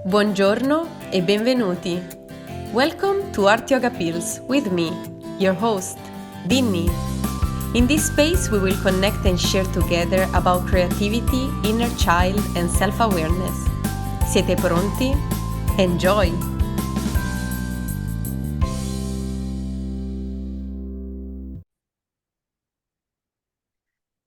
Buongiorno e benvenuti. Welcome to Art Yoga Pills with me, your host, Binni. In this space, we will connect and share together about creativity, inner child, and self-awareness. Siete pronti? Enjoy!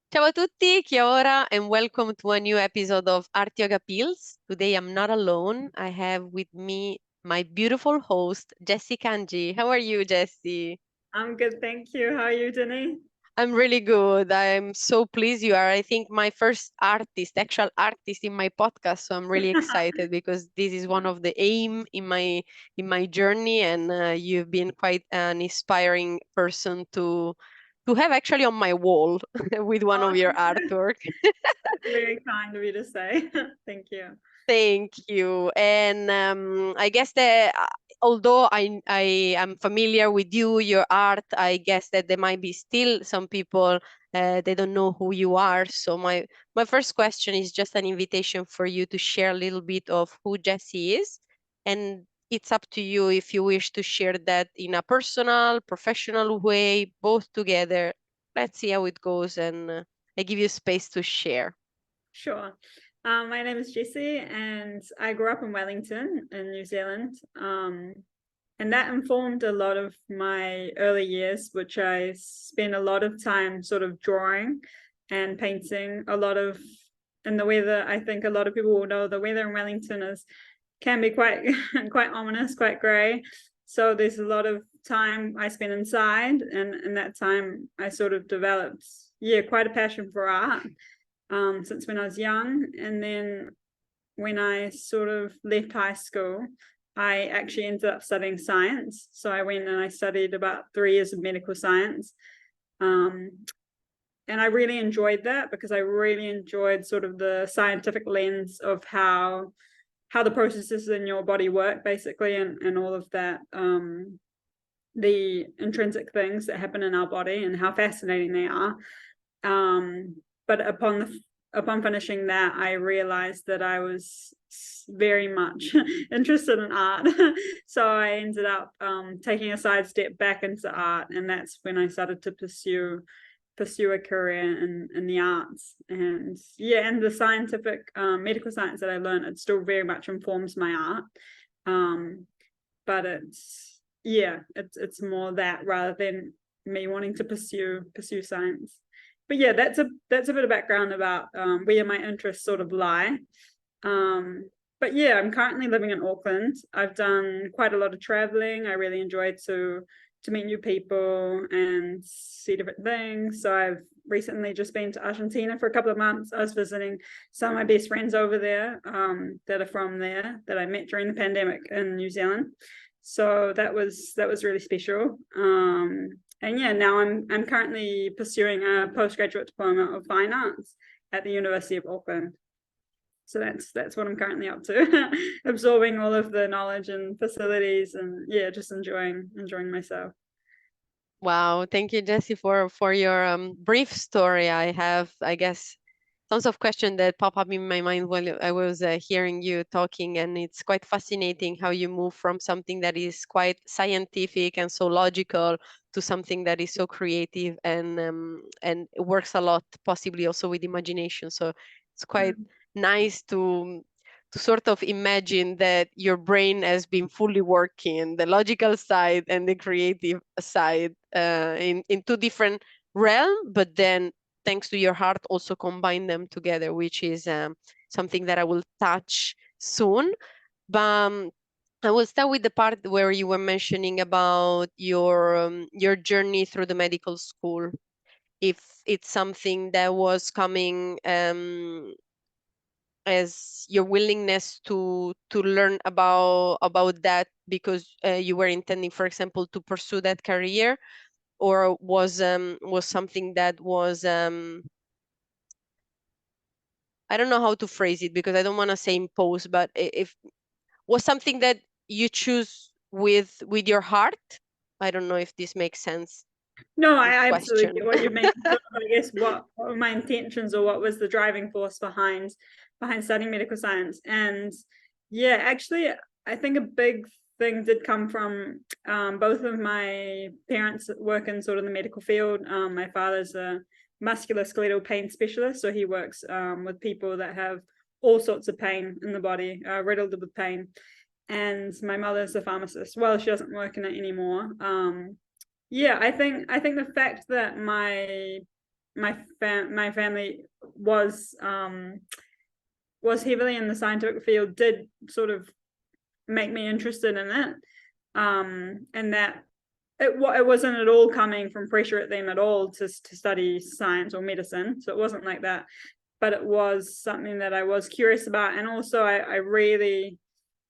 Ciao a tutti, kia ora, and welcome to a new episode of Art Yoga Pills. Today I'm not alone. I have with me my beautiful host, Jessie Kanji. How are you, Jessie? I'm good, thank you. How are you, Denny? I'm really good. I'm so pleased you are, I think, my first actual artist in my podcast. So I'm really excited because this is one of the aim in my journey, and you've been quite an inspiring person to have actually on my wall with one Oh, of your artwork. that's very kind of you to say. Thank you. Thank you. And I guess that although I am familiar with you, your art, I guess that there might be still some people they don't know who you are. So my first question is just an invitation for you to share a little bit of who Jessie is, and it's up to you if you wish to share that in a personal, professional way, both together. Let's see how it goes, and I give you space to share. Sure. My name is Jessie, and I grew up in Wellington in New Zealand. And that informed a lot of my early years, which I spent a lot of time sort of drawing and painting. A lot of in the weather. I think a lot of people will know the weather in Wellington can be quite quite ominous, quite grey. So there's a lot of time I spent inside, and in that time I sort of developed, quite a passion for art since when I was young. And then when I sort of left high school, I actually ended up studying science. So I went and I studied about 3 years of medical science. And I really enjoyed that because I really enjoyed sort of the scientific lens of how the processes in your body work, basically, and all of that, the intrinsic things that happen in our body and how fascinating they are. But upon finishing that, I realized that I was very much interested in art. So I ended up taking a side step back into art, and that's when I started to pursue a career in the arts. And the scientific medical science that I learned, it still very much informs my art. But it's more that rather than me wanting to pursue science. But that's a bit of background about where my interests sort of lie. But I'm currently living in Auckland. I've done quite a lot of traveling. I really enjoy to meet new people and see different things. So I've recently just been to Argentina for a couple of months. I was visiting some of my best friends over there that are from there that I met during the pandemic in New Zealand. So that was really special. And now I'm currently pursuing a postgraduate diploma of fine arts at the University of Auckland. So that's what I'm currently up to, absorbing all of the knowledge and facilities, and just enjoying myself. Wow, thank you, Jessie, for your brief story. I have, I guess, tons of questions that pop up in my mind while I was hearing you talking, and it's quite fascinating how you move from something that is quite scientific and so logical to something that is so creative and it works a lot, possibly also with imagination. So it's quite nice to sort of imagine that your brain has been fully working the logical side and the creative side in two different realms, but then thanks to your heart also combine them together, which is something that I will touch soon. But I will start with the part where you were mentioning about your journey through the medical school. If it's something that was coming as your willingness to learn about that because you were intending, for example, to pursue that career, or was something that was I don't know how to phrase it because I don't want to say imposed, but if was something that you choose with your heart. I don't know if this makes sense. No, This I absolutely question. get what you mean. So I guess what were my intentions, or what was the driving force behind studying medical science? And Yeah, actually, I think a big thing did come from both of my parents work in sort of the medical field. My father's a musculoskeletal pain specialist, so he works with people that have all sorts of pain in the body, riddled with pain. And my mother's a pharmacist. Well, she doesn't work in it anymore. Yeah, I think the fact that my family was heavily in the scientific field did sort of make me interested in it, and that it wasn't at all coming from pressure at them at all to study science or medicine, so it wasn't like that, but it was something that I was curious about. And also I really,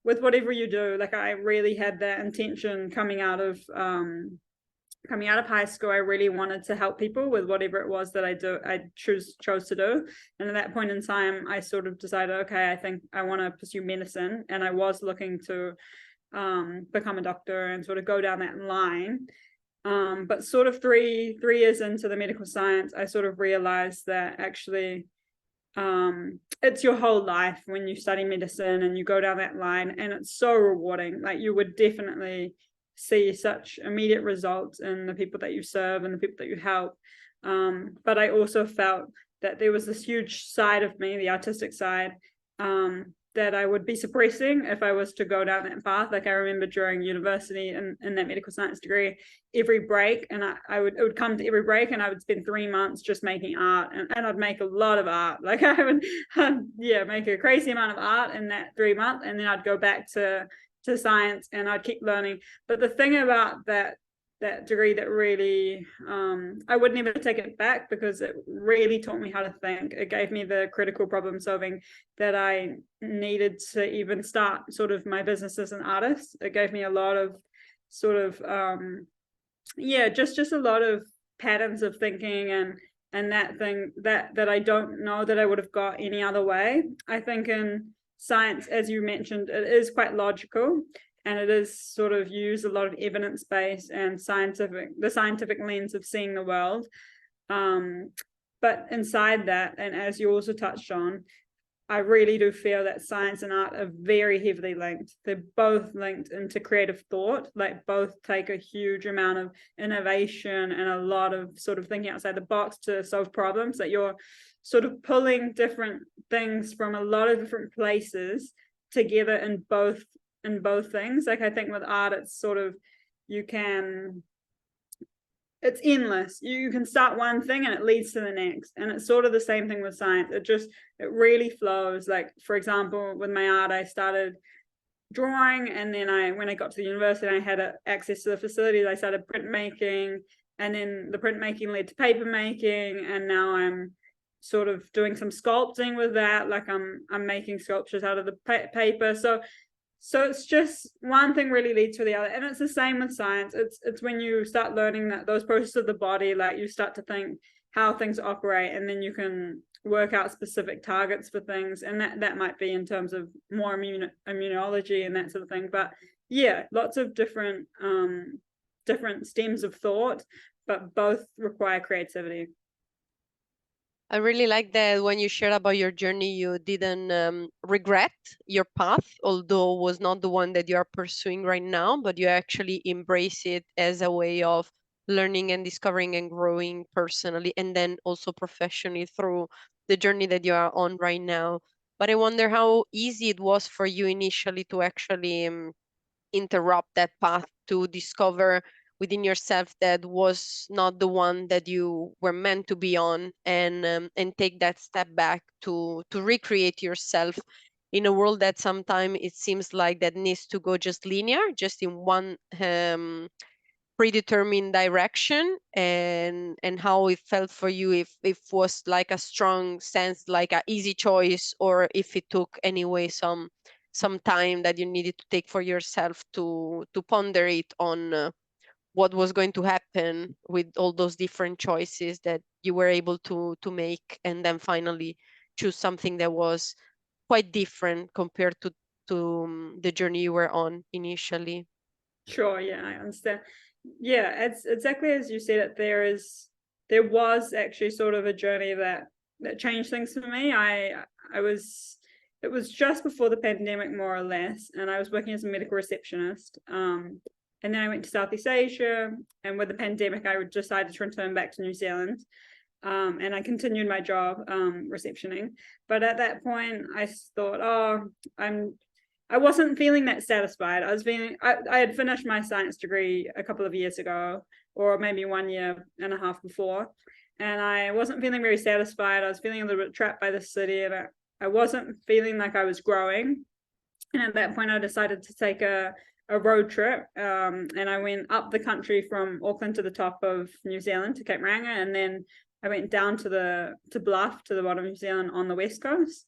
with whatever you do, like I really had that intention coming out of high school. I really wanted to help people with whatever it was that I chose to do. And at that point in time, I sort of decided, okay, I think I want to pursue medicine. And I was looking to become a doctor and sort of go down that line. But sort of three years into the medical science, I sort of realized that actually it's your whole life when you study medicine and you go down that line, and it's so rewarding. Like you would definitely see such immediate results in the people that you serve and the people that you help. But I also felt that there was this huge side of me, the artistic side, that I would be suppressing if I was to go down that path. Like I remember during university and in that medical science degree, every break, and it would come to every break, and I would spend 3 months just making art, and I'd make a lot of art. Like I would, make a crazy amount of art in that 3 months, and then I'd go back to science and I'd keep learning. But the thing about that degree that really I would never take it back, because it really taught me how to think. It gave me the critical problem solving that I needed to even start sort of my business as an artist. It gave me a lot of sort of just a lot of patterns of thinking, and that thing that I don't know that I would have got any other way. I think in science, as you mentioned, it is quite logical, and it is sort of use a lot of evidence-based and the scientific lens of seeing the world. But inside that, and as you also touched on, I really do feel that science and art are very heavily linked. They're both linked into creative thought, like both take a huge amount of innovation and a lot of sort of thinking outside the box to solve problems, that you're sort of pulling different things from a lot of different places together in both things. Like I think with art, it's sort of, it's endless. You can start one thing and it leads to the next, and it's sort of the same thing with science. It really flows. Like for example, with my art, I started drawing, and then when I got to the university, I had access to the facilities. I started printmaking, and then the printmaking led to paper making, and now I'm sort of doing some sculpting with that. Like I'm making sculptures out of the paper. So it's just one thing really leads to the other. And it's the same with science. It's when you start learning that those processes of the body, like you start to think how things operate, and then you can work out specific targets for things. And that might be in terms of more immunology and that sort of thing. But yeah, lots of different stems of thought, but both require creativity. I really like that when you shared about your journey, you didn't regret your path, although it was not the one that you are pursuing right now, but you actually embrace it as a way of learning and discovering and growing personally, and then also professionally through the journey that you are on right now. But I wonder how easy it was for you initially to actually interrupt that path, to discover within yourself that was not the one that you were meant to be on, and take that step back to recreate yourself in a world that sometimes it seems like that needs to go just linear, just in one predetermined direction, and how it felt for you, if was like a strong sense, like a easy choice, or if it took anyway some time that you needed to take for yourself to ponder it on what was going to happen with all those different choices that you were able to make, and then finally choose something that was quite different compared to the journey you were on initially. Sure, yeah, I understand. Yeah, it's exactly as you said it. There was actually sort of a journey that changed things for me. I was it was just before the pandemic, more or less, and I was working as a medical receptionist. And then I went to Southeast Asia, and with the pandemic, I decided to return back to New Zealand. And I continued my job receptioning. But at that point, I thought, oh, I wasn't feeling that satisfied. I had finished my science degree a couple of years ago, or maybe 1.5 years before, and I wasn't feeling very satisfied. I was feeling a little bit trapped by the city, and I wasn't feeling like I was growing. And at that point, I decided to take a road trip, and I went up the country from Auckland to the top of New Zealand to Cape Ranga, and then I went down to Bluff, to the bottom of New Zealand on the west coast,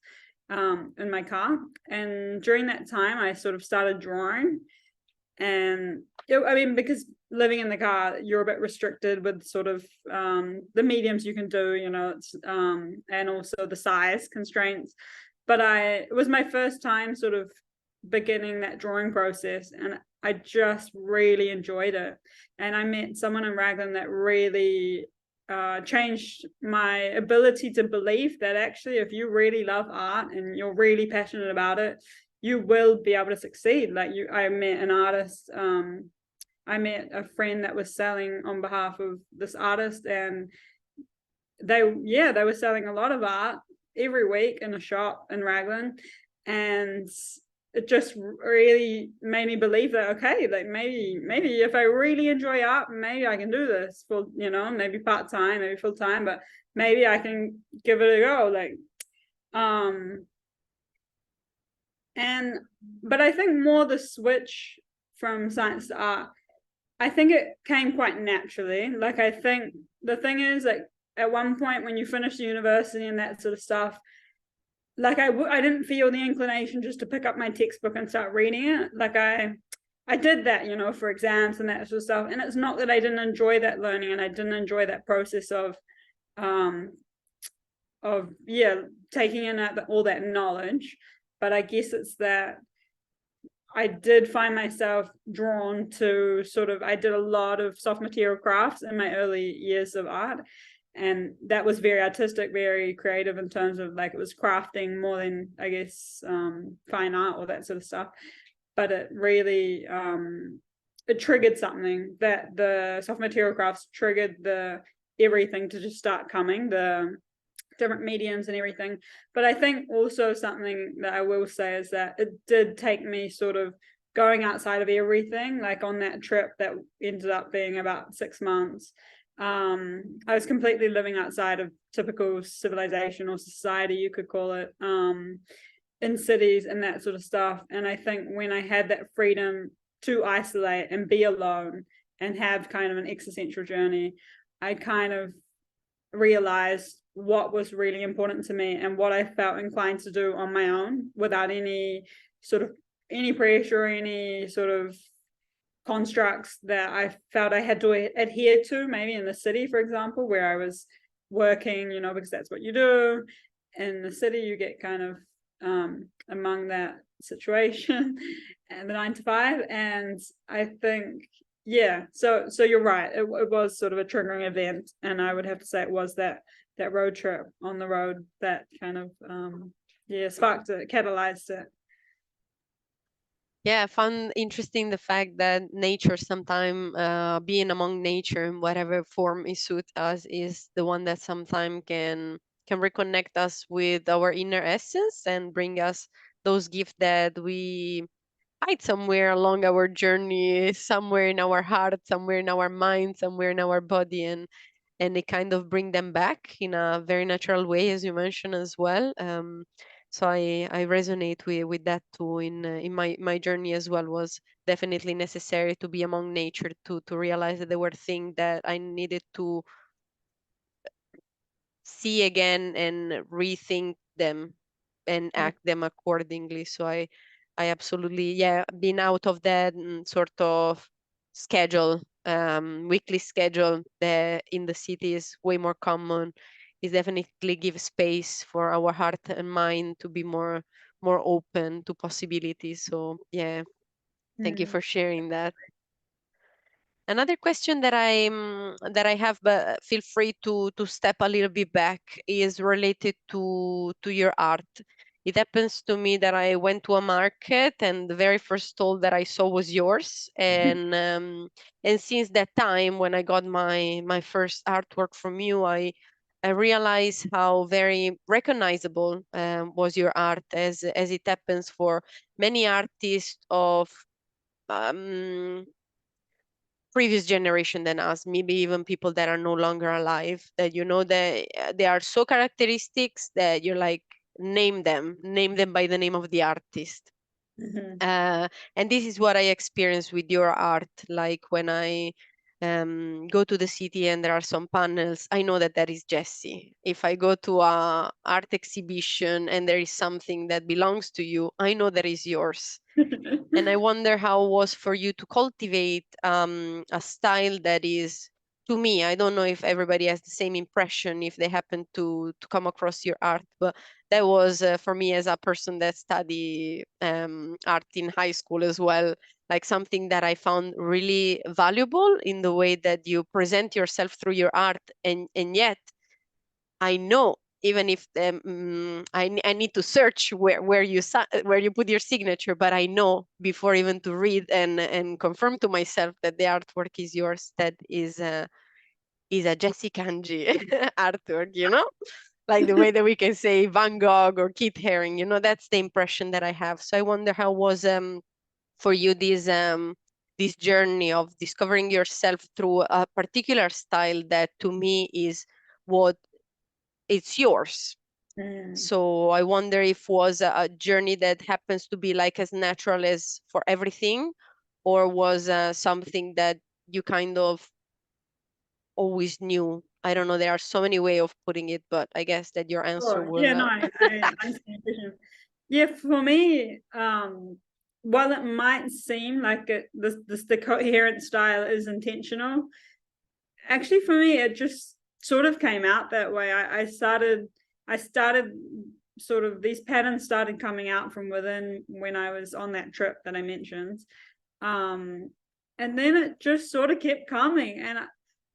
in my car. And during that time, I sort of started drawing. And I mean, because living in the car, you're a bit restricted with sort of the mediums you can do, you know, and also the size constraints. But it was my first time sort of beginning that drawing process, and I just really enjoyed it. And I met someone in Raglan that really changed my ability to believe that actually, if you really love art and you're really passionate about it, you will be able to succeed. Like I met an artist, I met a friend that was selling on behalf of this artist, and they were selling a lot of art every week in a shop in Raglan, and it just really made me believe that, okay, like maybe if I really enjoy art, maybe I can do this for, you know, maybe part-time, maybe full-time, but maybe I can give it a go. Like but I think more the switch from science to art, I think it came quite naturally. Like, I think the thing is, like, at one point when you finish university and that sort of stuff, like I didn't feel the inclination just to pick up my textbook and start reading it. Like I did that, you know, for exams and that sort of stuff. And it's not that I didn't enjoy that learning, and I didn't enjoy that process of taking in all that knowledge. But I guess it's that I did find myself drawn to I did a lot of soft material crafts in my early years of art. And that was very artistic, very creative in terms of, like, it was crafting more than, I guess, fine art or that sort of stuff. But it really, it triggered something, that the soft material crafts triggered everything to just start coming, the different mediums and everything. But I think also something that I will say is that it did take me sort of going outside of everything. Like on that trip that ended up being about 6 months, I was completely living outside of typical civilization or society, you could call it, in cities and that sort of stuff. And I think when I had that freedom to isolate and be alone and have kind of an existential journey, I kind of realized what was really important to me and what I felt inclined to do on my own without any pressure or any sort of constructs that I felt I had to adhere to, maybe in the city, for example, where I was working, you know, because that's what you do. In the city, you get kind of among that situation and the 9 to 5. And I think, so you're right. It was sort of a triggering event. And I would have to say it was that road trip on the road that kind of, sparked it, catalyzed it. Yeah, I found interesting the fact that nature sometimes, being among nature in whatever form it suits us, is the one that sometimes can reconnect us with our inner essence and bring us those gifts that we hide somewhere along our journey, somewhere in our heart, somewhere in our mind, somewhere in our body, and they kind of bring them back in a very natural way, as you mentioned as well. So I resonate with that too. In my journey as well, was definitely necessary to be among nature to realize that there were things that I needed to see again and rethink them and act them accordingly. So I absolutely, being out of that sort of schedule, weekly schedule that in the city is way more common, is definitely give space for our heart and mind to be more open to possibilities. So yeah, thank you for sharing that. Another question that I have, but feel free to step a little bit back, is related to your art. it happens to me that I went to a market and the very first stall that I saw was yours. And since that time, when I got my first artwork from you, I realized how very recognizable was your art, as it happens for many artists of um, previous generation than us, maybe even people that are no longer alive, that they are so characteristics that you're like, name them by the name of the artist. Mhm. And this is what I experience with your art. Like when I go to the city and there are some panels, I know that that is Jessie. If I go to a art exhibition and there is something that belongs to you, I know that is yours. And I wonder how it was for you to cultivate a style that is, to me, I don't know if everybody has the same impression if they happen to come across your art, but that was for me, as a person that study art in high school as well, like something that I found really valuable in the way that you present yourself through your art, and yet I know, even if I need to search where you put your signature, but I know before even to read and confirm to myself that the artwork is yours, that is a Jessie Kanji artwork, like the way that we can say Van Gogh or Keith Haring, that's the impression that I have. So I wonder how was for you this journey of discovering yourself through a particular style that to me is what it's yours. Mm. So I wonder if was a journey that happens to be like as natural as for everything, or was something that you kind of always knew. I don't know. There are so many way of putting it, but I guess that your answer Oh, yeah, will. no, I understand your question. Yeah, for me, while it might seem like the coherent style is intentional, actually for me it just sort of came out that way. I started sort of, these patterns started coming out from within when I was on that trip that I mentioned. And then it just sort of kept coming, and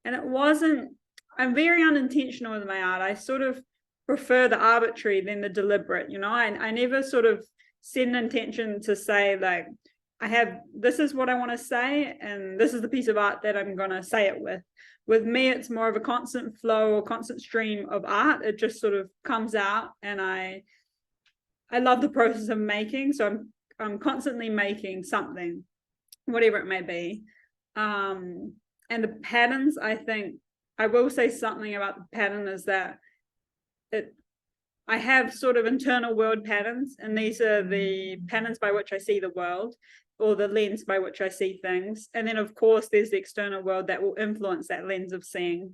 it wasn't, I'm very unintentional with my art. I sort of prefer the arbitrary than the deliberate, I never sort of set an intention to say, like, I have, this is what I want to say, and this is the piece of art that I'm going to say it with. With me, it's more of a constant flow or constant stream of art. It just sort of comes out, and I love the process of making. So I'm constantly making something, whatever it may be. And the patterns, I think I will say something about the pattern is that I have sort of internal world patterns, and these are the patterns by which I see the world, or the lens by which I see things. And then, of course, there's the external world that will influence that lens of seeing.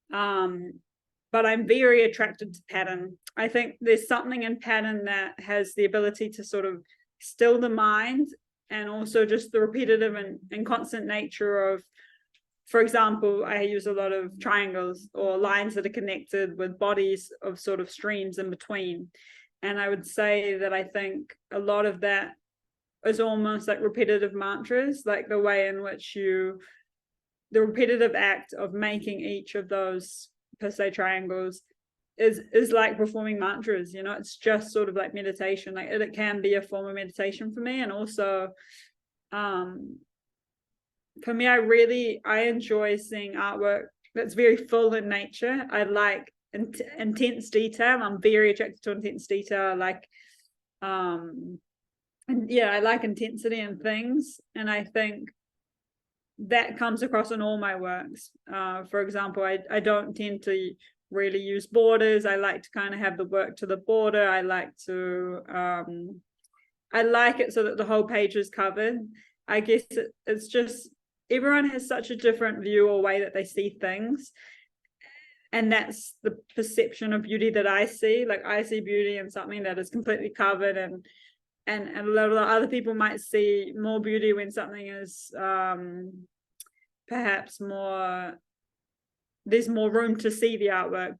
But I'm very attracted to pattern. I think there's something in pattern that has the ability to sort of still the mind, and also just the repetitive and constant nature of, for example, I use a lot of triangles or lines that are connected with bodies of sort of streams in between. And I would say that I think a lot of that is almost like repetitive mantras, like the way in which the repetitive act of making each of those per se triangles is like performing mantras. It's just sort of like meditation. Like it can be a form of meditation for me. And also, for me, I enjoy seeing artwork that's very full in nature. I like intense detail. I'm very attracted to intense detail. I like I like intensity in things, and I think that comes across in all my works. For example, I don't tend to really use borders. I like to kind of have the work to the border. I like it so that the whole page is covered. I guess it's just, everyone has such a different view or way that they see things, and that's the perception of beauty that I see. Like, I see beauty in something that is completely covered, and a lot of other people might see more beauty when something is perhaps more, there's more room to see the artwork,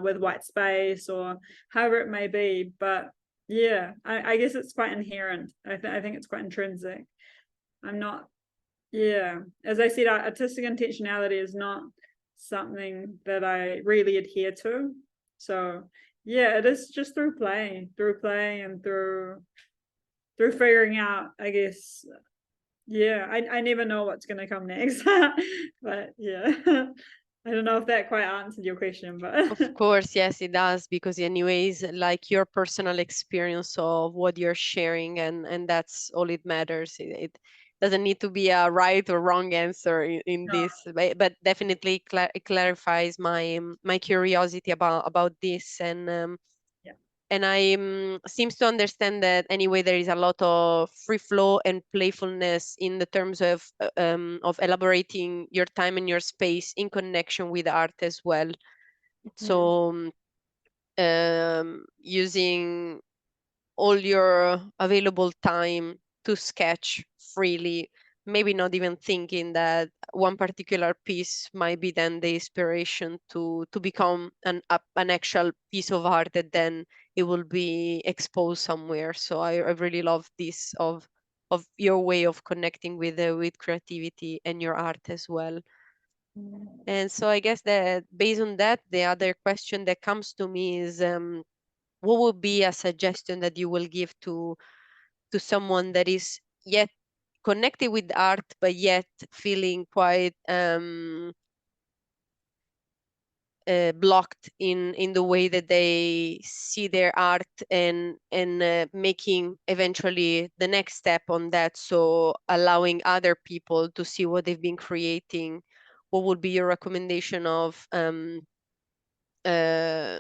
with white space or however it may be. But yeah, I guess it's quite inherent. I think it's quite intrinsic. I'm not, as I said, artistic intentionality is not something that I really adhere to. So yeah, it is just through play and through figuring out, I guess. Yeah, I never know what's going to come next. But yeah, I don't know if that quite answered your question, but Of course, yes, it does, because anyways, like your personal experience of what you're sharing, and that's all it matters. It doesn't need to be a right or wrong answer in no, this, but definitely it clarifies my curiosity about this, yeah. and I seems to understand that anyway there is a lot of free flow and playfulness in the terms of elaborating your time and your space in connection with art as well. Mhm. So using all your available time to sketch freely, maybe not even thinking that one particular piece might be then the inspiration to become an actual piece of art that then it will be exposed somewhere. So I really love this of your way of connecting with creativity and your art as well. Mm. And so I guess that based on that, the other question that comes to me is, what would be a suggestion that you will give to someone that is yet connected with art, but yet feeling quite blocked in the way that they see their art, and making eventually the next step on that, so allowing other people to see what they've been creating? What would be your recommendation of uh,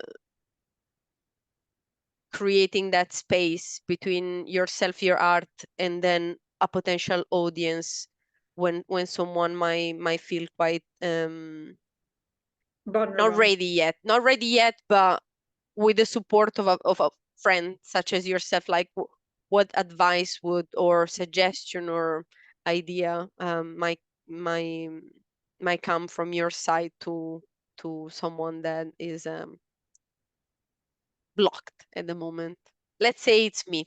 creating that space between yourself, your art, and then a potential audience, when someone might feel quite Vulnerable. not ready yet, but with the support of a friend such as yourself, like what advice would, or suggestion or idea might might come from your side to someone that is blocked at the moment? Let's say it's me,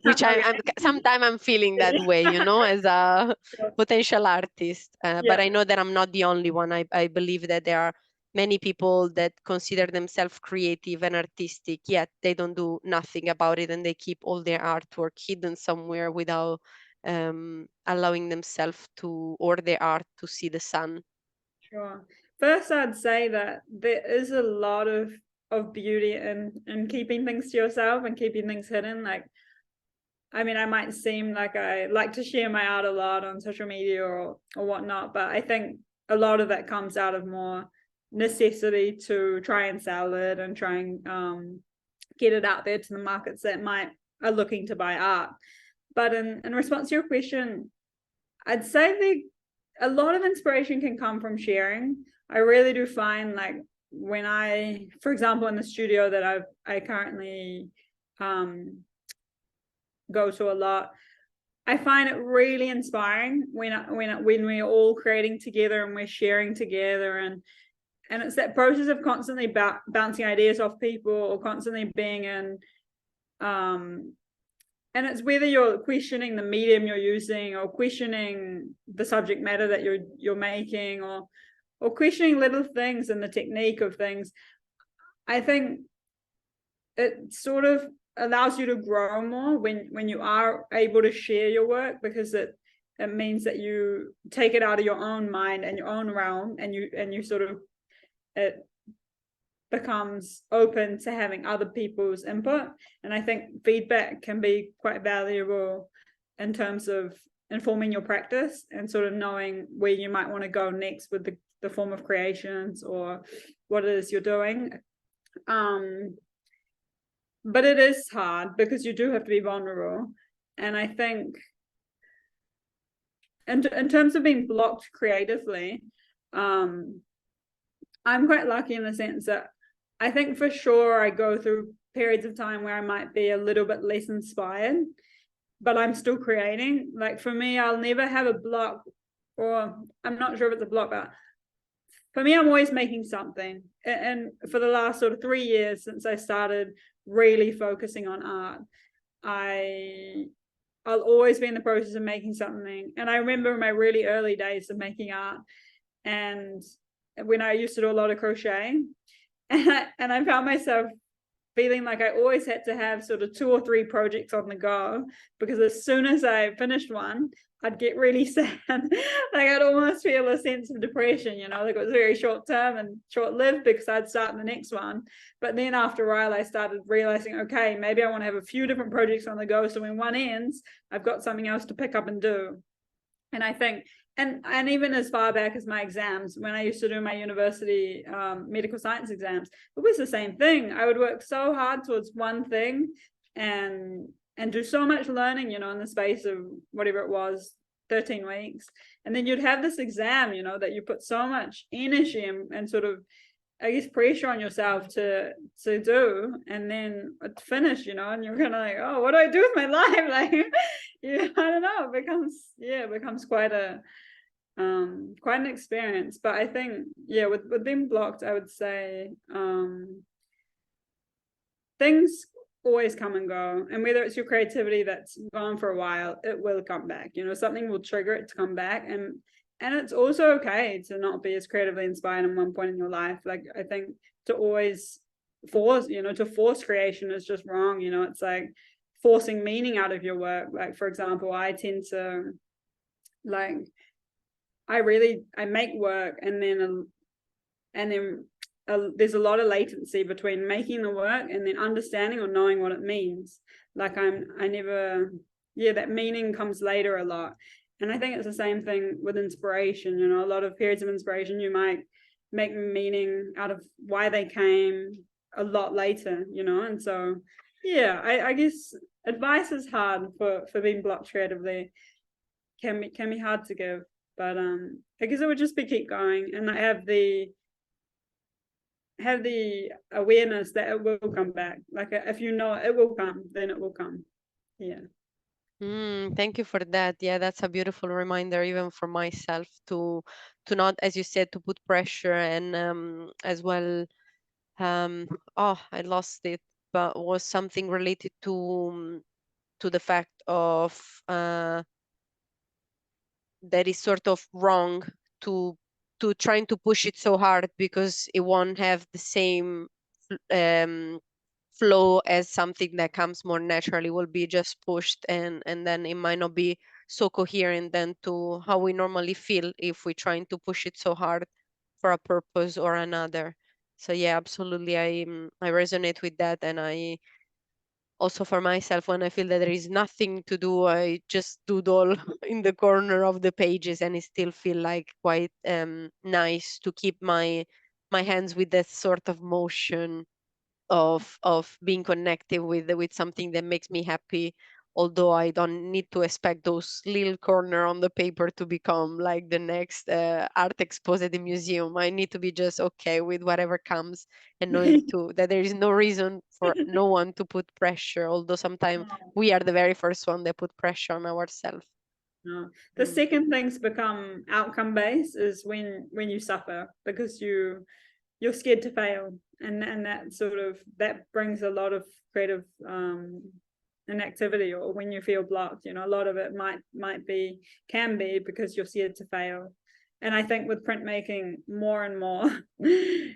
which I'm Okay. sometimes I'm feeling that way, as a potential artist. But Yeah, I know that I'm not the only one. I believe that there are many people that consider themselves creative and artistic, yet they don't do nothing about it, and they keep all their artwork hidden somewhere without allowing themselves to, or their art to see the sun. sure. First, I'd say that there is a lot of beauty in keeping things to yourself and keeping things hidden. Like, I mean, I might seem like I like to share my art a lot on social media or whatnot, but I think a lot of that comes out of more necessity to try and sell it and try and get it out there to the markets that might are looking to buy art. But in response to your question, I'd say a lot of inspiration can come from sharing. I really do find, like, when for example, in the studio that I currently go to a lot, I find it really inspiring when we're all creating together and we're sharing together, and it's that process of constantly bouncing ideas off people, or constantly being in and it's whether you're questioning the medium you're using, or questioning the subject matter that you're making, or questioning little things in the technique of things. I think it sort of allows you to grow more when you are able to share your work, because it means that you take it out of your own mind and your own realm, and you sort of, it becomes open to having other people's input. And I think feedback can be quite valuable in terms of informing your practice and sort of knowing where you might want to go next with the form of creations or what it is you're doing. But it is hard because you do have to be vulnerable. And I think in terms of being blocked creatively, I'm quite lucky in the sense that I think for sure I go through periods of time where I might be a little bit less inspired, but I'm still creating. Like, for me, I'll never have a block, or I'm not sure if it's a block, but for me, I'm always making something. And for the last sort of 3 years since I started really focusing on art, I'll always be in the process of making something. And I remember my really early days of making art, and when I used to do a lot of crochet, and I found myself feeling like I always had to have sort of 2 or 3 projects on the go, because as soon as I finished one, I'd get really sad. Like I'd almost feel a sense of depression, like it was very short term and short lived, because I'd start the next one. But then after a while, I started realizing, okay, maybe I want to have a few different projects on the go, so when one ends, I've got something else to pick up and do. And I think, and even as far back as my exams, when I used to do my university medical science exams, it was the same thing. I would work so hard towards one thing and do so much learning, in the space of whatever it was, 13 weeks. And then you'd have this exam, that you put so much energy and sort of, I guess, pressure on yourself to do, and then finish, and you're kind of like, oh, what do I do with my life? Like, I don't know. It becomes quite an experience. But I think, with being blocked, I would say things always come and go, and whether it's your creativity that's gone for a while, it will come back. Something will trigger it to come back, and it's also okay to not be as creatively inspired in one point in your life. Like, I think to always force creation is just wrong. It's like forcing meaning out of your work. Like, for example, I tend to, like, I make work, and then there's a lot of latency between making the work and then understanding or knowing what it means. Like, that meaning comes later a lot. And I think it's the same thing with inspiration. A lot of periods of inspiration, you might make meaning out of why they came a lot later, and so, I guess advice is hard for being blocked creatively. Can be hard to give, but I guess it would just be keep going, and I have the awareness that it will come back. Like, if it will come, then it will come. Thank you for that. Yeah, that's a beautiful reminder, even for myself, to not, as you said, to put pressure, and as well. I lost it, but was something related to the fact of that is sort of wrong to trying to push it so hard, because it won't have the same flow as something that comes more naturally, will be just pushed, and then it might not be so coherent then to how we normally feel if we're trying to push it so hard for a purpose or another. So yeah, absolutely, I resonate with that. And I also, for myself, when I feel that there is nothing to do, I just doodle in the corner of the pages, and it still feel like quite nice to keep my hands with that sort of motion of being connected with something that makes me happy. Although I don't need to expect those little corner on the paper to become like the next art exposed at the museum. I need to be just okay with whatever comes, and knowing that there is no reason for no one to put pressure. Although sometimes we are the very first one that put pressure on ourselves. No. The second things become outcome based is when you suffer, because you're scared to fail, and that brings a lot of creative inactivity, or when you feel blocked. A lot of it can be because you're scared to fail. And I think with printmaking, more and more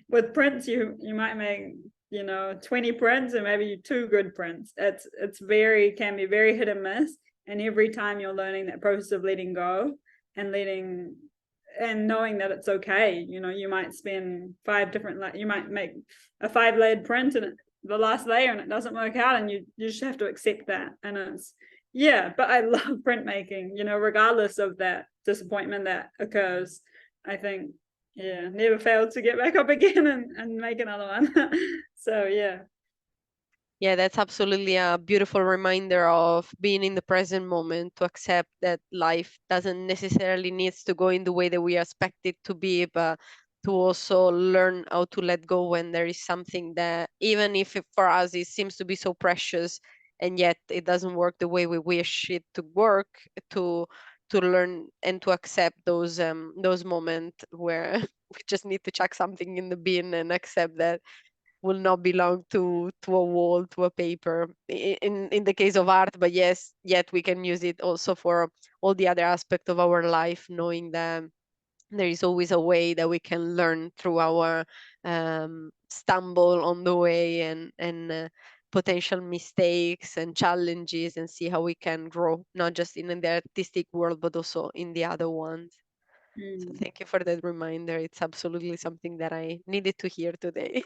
with prints, you might make 20 prints and maybe 2 good prints. Can be very hit and miss. And every time you're learning that process of letting go and knowing that it's okay. You might spend 5 different, you might make a 5-layered print, and the last layer, and it doesn't work out, and you just have to accept that. And but I love printmaking, regardless of that disappointment that occurs. I think, never fail to get back up again and make another one. So Yeah, that's absolutely a beautiful reminder of being in the present moment, to accept that life doesn't necessarily needs to go in the way that we expect it to be, but to also learn how to let go when there is something that, even if for us it seems to be so precious, and yet it doesn't work the way we wish it to work, to learn and to accept those moments where we just need to chuck something in the bin and accept that will not belong to a wall, to a paper, in the case of art. But yes, yet we can use it also for all the other aspect of our life, knowing that there is always a way that we can learn through our stumble on the way, and potential mistakes and challenges, and see how we can grow, not just in the artistic world, but also in the other ones. So Mm. thank you for that reminder. It's absolutely something that I needed to hear today.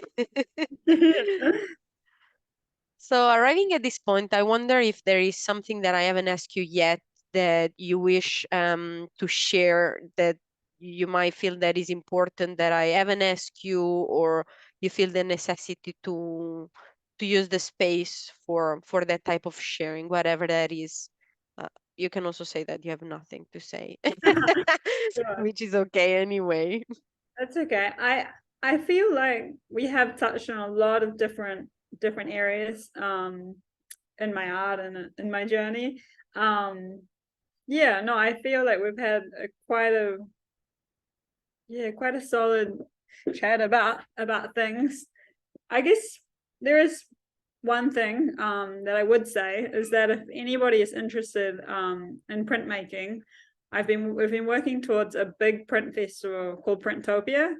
So arriving at this point, I wonder if there is something that I haven't asked you yet that you wish to share, that you might feel that is important that I haven't asked you, or you feel the necessity to use the space for that type of sharing, whatever that is. Uh, you can also say that you have nothing to say, Sure. which is okay anyway. That's okay. I feel like we have touched on a lot of different areas in my art and in my journey. Um yeah, no, I feel like we've had quite a solid chat about things. I guess there is one thing that I would say is that if anybody is interested in printmaking, we've been working towards a big print festival called Printopia.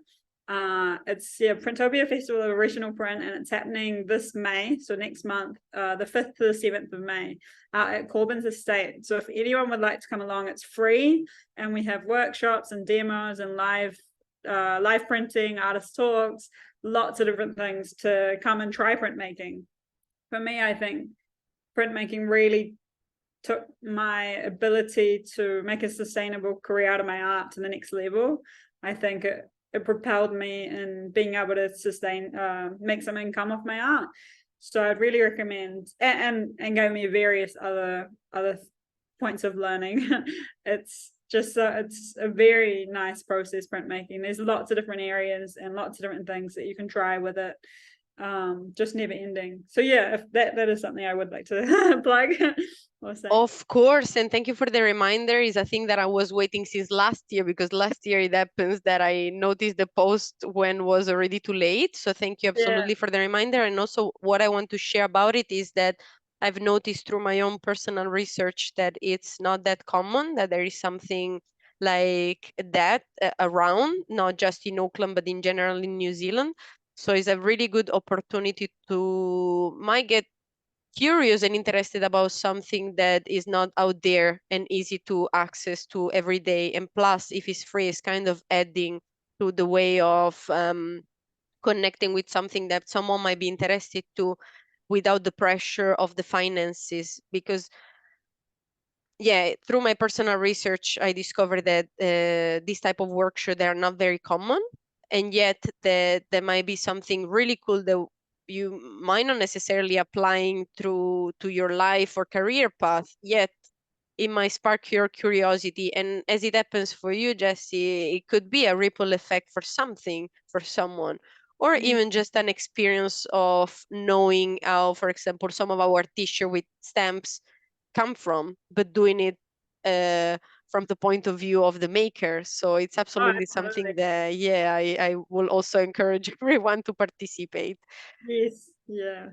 It's Printopia Festival of Original Print, and it's happening this May, so next month, the 5th to the 7th of May, at Corbin's Estate. So if anyone would like to come along, it's free, and we have workshops and demos and live printing, artist talks, lots of different things to come and try printmaking. For me, I think printmaking really took my ability to make a sustainable career out of my art to the next level. I think it propelled me in being able to make some income off my art. So I'd really recommend, and gave me various other points of learning. It's a very nice process, printmaking. There's lots of different areas and lots of different things that you can try with it. Just never ending. So yeah, if that is something I would like to plug or say. Of course, and thank you for the reminder. Is a thing that I was waiting since last year, because last year it happens that I noticed the post when was already too late. So thank you Yeah, absolutely for the reminder. And also what I want to share about it is that I've noticed through my own personal research that it's not that common, that there is something like that around, not just in Auckland, but in general in New Zealand. So it's a really good opportunity to might get curious and interested about something that is not out there and easy to access to every day. And plus, if it's free, it's kind of adding to the way of connecting with something that someone might be interested to without the pressure of the finances. Because yeah, through my personal research, I discovered that this type of workshop, they are not very common, and yet there might be something really cool that you might not necessarily applying through to your life or career path. Yet it might spark your curiosity, and as it happens for you, Jessie, it could be a ripple effect for something for someone. Or mm, even just an experience of knowing how, for example, some of our t-shirt with stamps come from, but doing it uh, from the point of view of the maker. So it's oh, absolutely absolutely. something that, yeah, I will also encourage everyone to participate. Yes, yeah.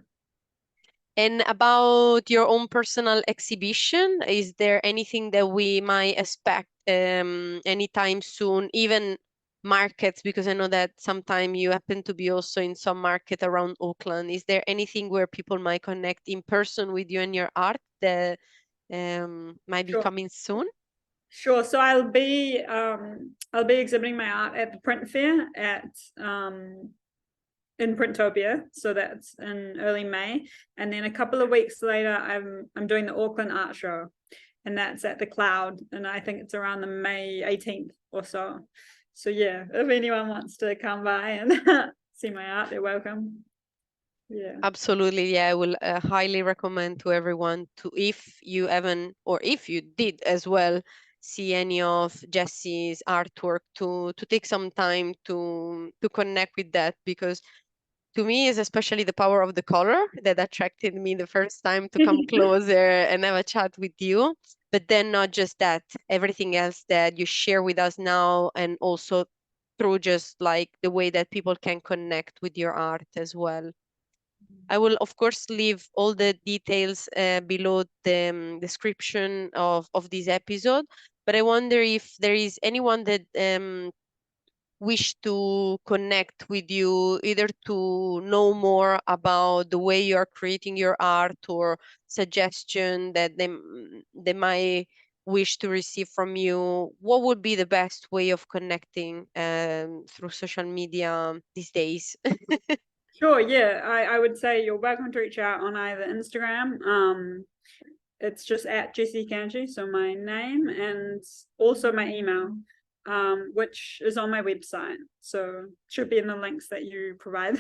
And about your own personal exhibition, is there anything that we might expect anytime soon, even markets? Because I know that sometime you happen to be also in some market around Auckland. Is there anything where people might connect in person with you and your art that might be Sure. coming soon? Sure. So I'll be exhibiting my art at the print fair at in Printopia. So that's in early May. And then a couple of weeks later I'm doing the Auckland Art Show. And that's at the Cloud. And I think it's around the May 18th or so. So yeah, if anyone wants to come by and see my art, they're welcome. Yeah. Absolutely, yeah. I will highly recommend to everyone to, if you haven't, or if you did as well, see any of Jessie's artwork, to take some time to connect with that, because to me is especially the power of the color that attracted me the first time to come closer and have a chat with you. But then not just that, everything else that you share with us now, and also through just like the way that people can connect with your art as well. I will, of course, leave all the details below the description of this episode. But I wonder if there is anyone that wish to connect with you, either to know more about the way you are creating your art, or suggestion that they might wish to receive from you, what would be the best way of connecting through social media these days? Sure, yeah. I would say you're welcome to reach out on either Instagram. It's just at Jessie Kanji, so my name, and also my email, which is on my website. So should be in the links that you provide.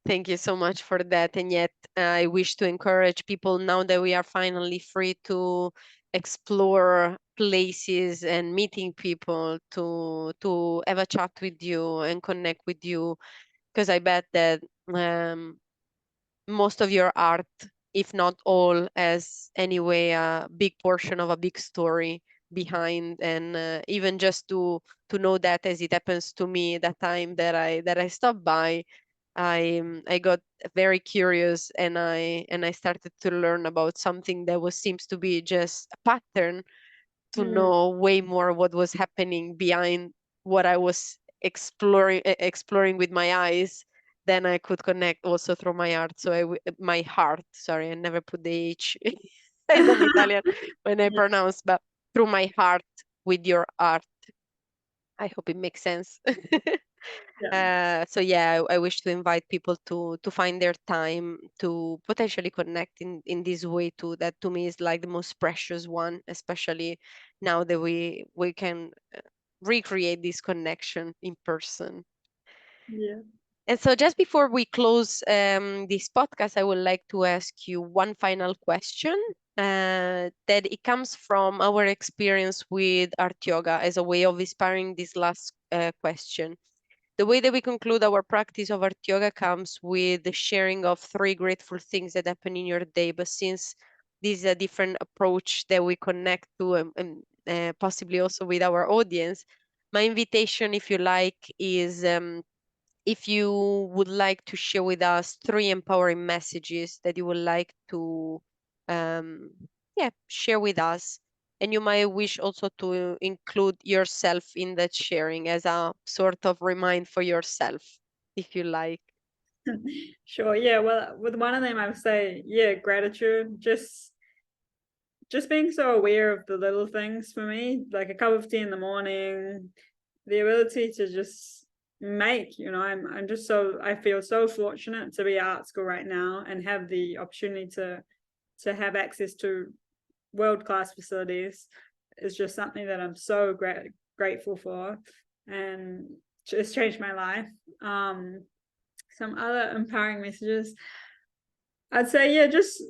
Thank you so much for that. And yet, I wish to encourage people, now that we are finally free to explore places and meeting people, to have a chat with you and connect with you, because I bet that um, most of your art, if not all, has anyway a big portion of a big story behind. And even just to know that, as it happens to me, that time that I stopped by, I got very curious, and I started to learn about something that was seems to be just a pattern, to Mm, know way more what was happening behind what I was exploring with my eyes. Then I could connect also through my art. So my heart, sorry, I never put the H as an Italian when I yeah, pronounce, but through my heart with your art. I hope it makes sense. yeah, So yeah, I wish to invite people to find their time to potentially connect in this way too. That to me is like the most precious one, especially now that we can recreate this connection in person. yeah. And so, just before we close this podcast, I would like to ask you one final question. That it comes from our experience with art yoga as a way of inspiring this last question. The way that we conclude our practice of art yoga comes with the sharing of three grateful things that happen in your day. But since this is a different approach that we connect to, and possibly also with our audience, my invitation, if you like, is if you would like to share with us three empowering messages that you would like to um, yeah, share with us. And you might wish also to include yourself in that sharing as a sort of remind for yourself, if you like. Sure, yeah. Well, with one of them, I would say, yeah, gratitude. Just being so aware of the little things for me, like a cup of tea in the morning, the ability to just make, I'm just so, I feel so fortunate to be at art school right now and have the opportunity to have access to world-class facilities is just something that I'm so grateful for, and it's changed my life. Some other empowering messages, I'd say, yeah, just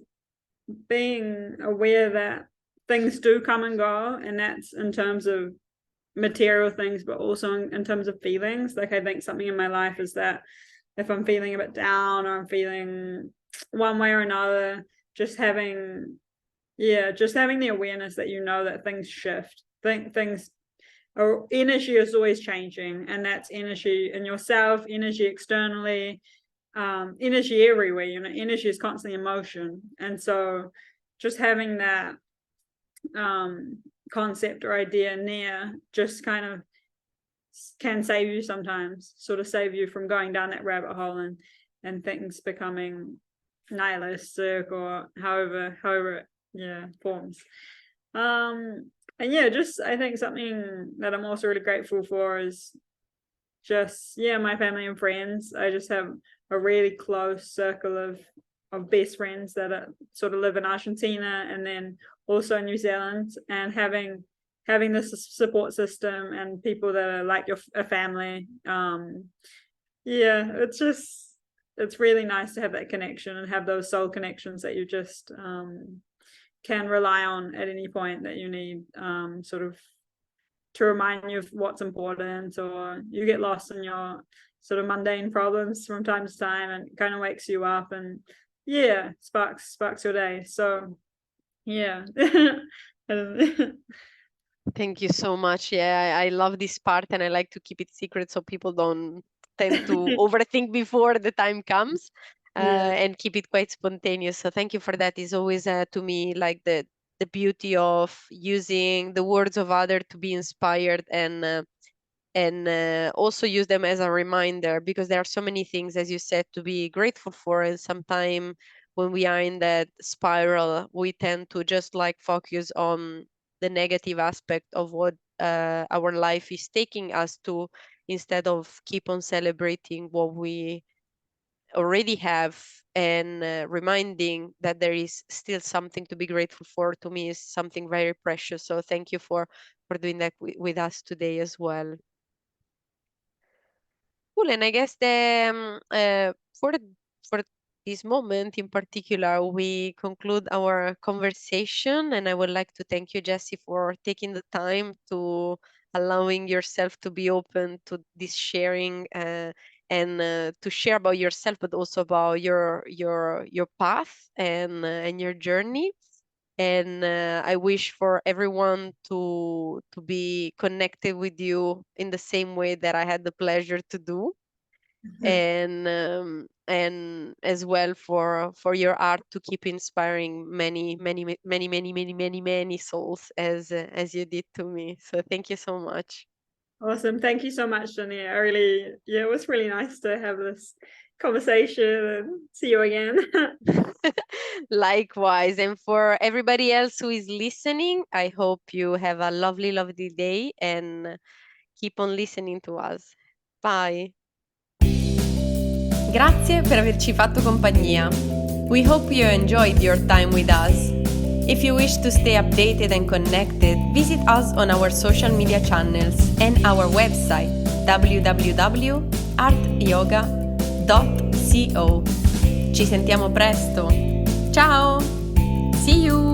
being aware that things do come and go, and that's in terms of material things, but also in terms of feelings. Like, I think something in my life is that if I'm feeling a bit down or I'm feeling one way or another, just having, yeah, just having the awareness that that things shift. Things or energy is always changing, and that's energy in yourself, energy externally, energy everywhere. Energy is constantly in motion, and so just having that concept or idea near just kind of can save you sometimes, sort of save you from going down that rabbit hole and things becoming nihilistic or however it, yeah, forms. And yeah, just I think something that I'm also really grateful for is just, yeah, my family and friends. I just have a really close circle of best friends that are, sort of live in Argentina and then also New Zealand, and having this support system and people that are like a family. Yeah, it's really nice to have that connection and have those soul connections that you just can rely on at any point that you need, sort of to remind you of what's important, or you get lost in your sort of mundane problems from time to time, and it kind of wakes you up and, yeah, sparks your day. So yeah. Thank you so much. Yeah, I love this part, and I like to keep it secret so people don't tend to overthink before the time comes, Yeah. and keep it quite spontaneous. So thank you for that. It's always to me like the beauty of using the words of other to be inspired, and and also use them as a reminder, because there are so many things, as you said, to be grateful for. And sometimes when we are in that spiral, we tend to just like focus on the negative aspect of what our life is taking us to, instead of keep on celebrating what we already have, and reminding that there is still something to be grateful for, to me is something very precious. So thank you for doing that with us today as well. Cool. And I guess for this moment in particular, we conclude our conversation. And I would like to thank you, Jessie, for taking the time to allowing yourself to be open to this sharing, and to share about yourself, but also about your path and your journey. And I wish for everyone to be connected with you in the same way that I had the pleasure to do, and as well for your art to keep inspiring many souls as you did to me. So thank you so much. Awesome. Thank you so much, Jenny. It was really nice to have this conversation and see you again. Likewise. And for everybody else who is listening, I hope you have a lovely day, and keep on listening to us. Bye. Grazie per averci fatto compagnia. We hope you enjoyed your time with us. If you wish to stay updated and connected, visit us on our social media channels and our website www.artyoga.co. Ci sentiamo presto. Ciao! See you!